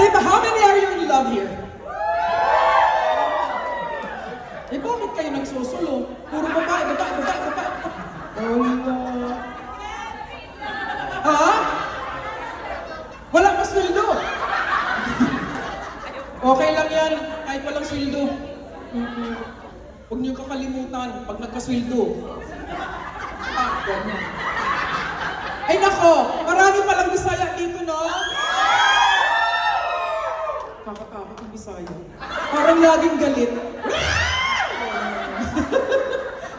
Diba, how many are you in love here? Eh, bakit kayo nagsusulo? Puro babae, babae, babae, babae. Allah. Ha? Wala pa sweldo. Okay lang yan, kahit walang sweldo. Huwag niyo kakalimutan pag nagkasweldo. Ganyan. Ay nako, marami palang Bisaya dito, no? Kakatakot yung Bisaya. Parang laging galit.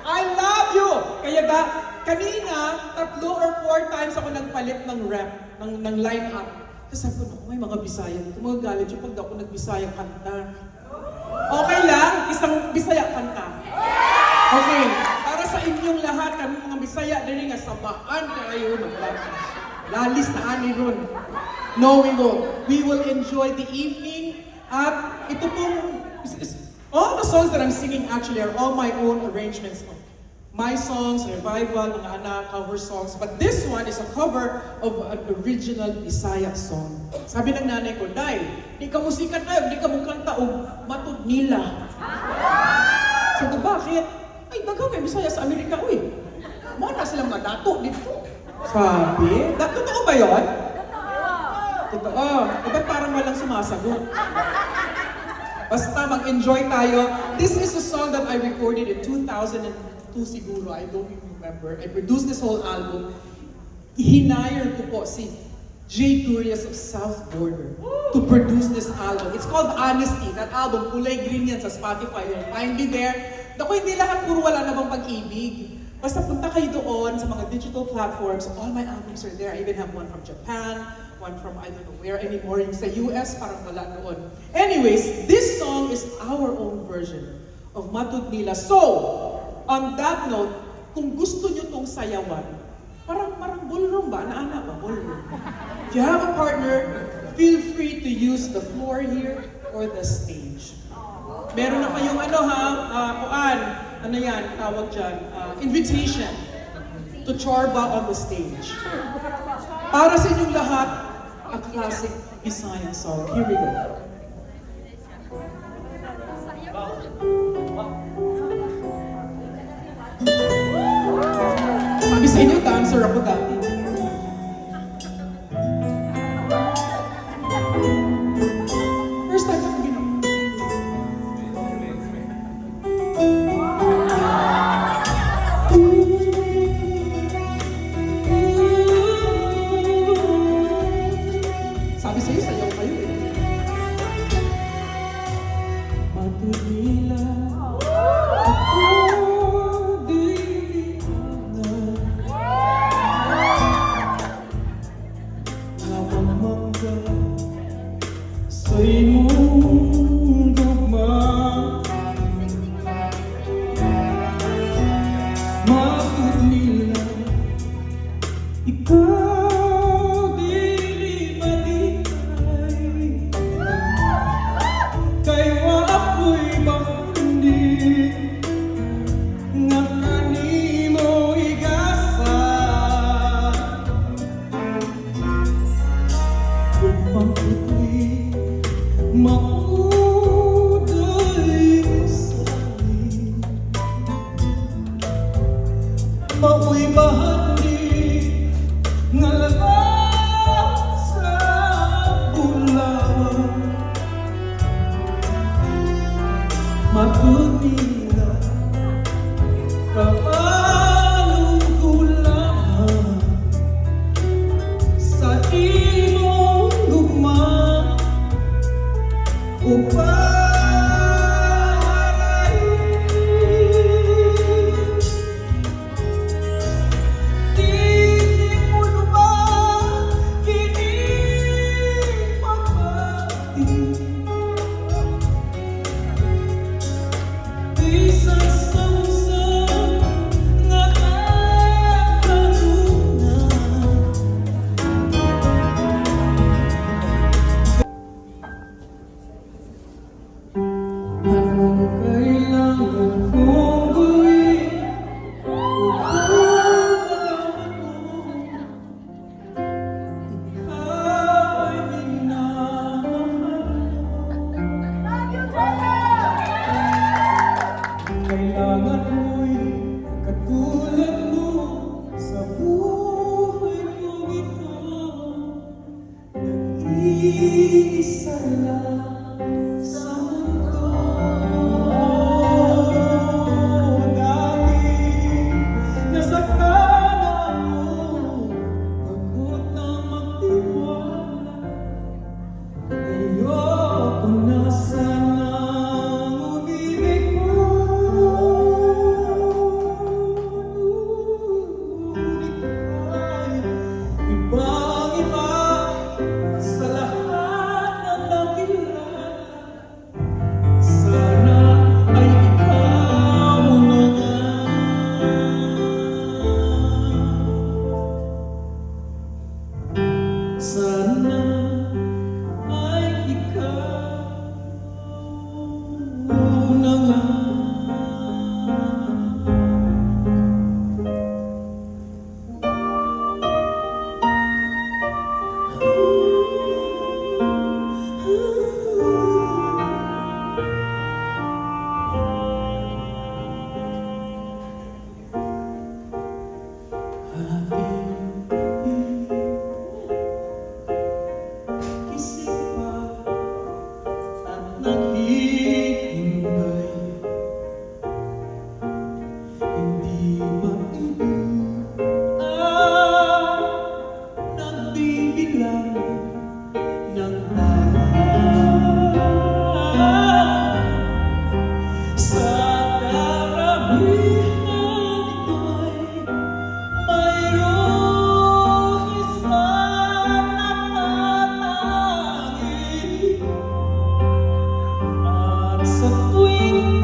I love you! Kaya ba, kanina, 3 or 4 times ako nagpalit ng rep, ng line-up. Kasi sabi ko, may mga Bisaya dito. Magagalit yung pag ako nag-Bisaya kanta. Okay lang, isang Bisaya kanta. Okay, para sa inyong lahat, kami mga Bisaya, dali nga sabaan kayo lalis na ani ron. No, we will enjoy the evening. At ito pong, all the songs that I'm singing actually are all my own arrangements of my songs, revival, mga anak, cover songs. But this one is a cover of an original Bisaya song. Sabi ng nanay ko, Day, di ka musika tayo, di ka mukanta o matod nila. Sabi ko, bakit? Ay, bagaw kay Bisaya sa Amerika, uy. Muna silang madato dito. Sabi, totoo ba yun? Totoo. Ba't parang walang sumasagot? Basta mag-enjoy tayo. This is a song that I recorded in 2002 siguro. I don't even remember. I produced this whole album. Hinire ko po si Jay Durias of South Border to produce this album. It's called Honesty. That album, kulay green yan sa Spotify. You'll find me there. Naku, hindi lahat puro wala namang pag-ibig. Basta punta kayo doon sa mga digital platforms. All my albums are there. I even have one from Japan, one from I don't know where anymore. Yung sa US, parang wala doon. Anyways, this song is our own version of Matud Nila. So, on that note, kung gusto nyo tong sayawan, parang ballroom ba? Naana ba? Ballroom. If you have a partner, feel free to use the floor here or the stage. Meron na kayong ano yan, tawag dyan, invitation to Chorba on the stage. Para sa inyong lahat, a classic Visayan song. Here we go. Sabi sa inyo, dancer ako dati. First time ako ginawa. Sabi sa'yo, sayaw kayo eh. Matud nila mauwi bahandi ngalabas sa bulawan Matud nila kaanong kulangan sa imong gugma nag-iisa lang sa mundo. Dati nasaktan ako, pagod na magtiwala. Ayoko na sanang umibig mo. Ngunit ay ibang-iba sa lahat ng nakilala. Sana ay ikaw na nga. Sana ay ikaw na nga. Gising pa at naghihintay, hindi maibig nagbibilang ng araw. Sa karamihan ito'y mayroong isang nakatangi. At sa tuwing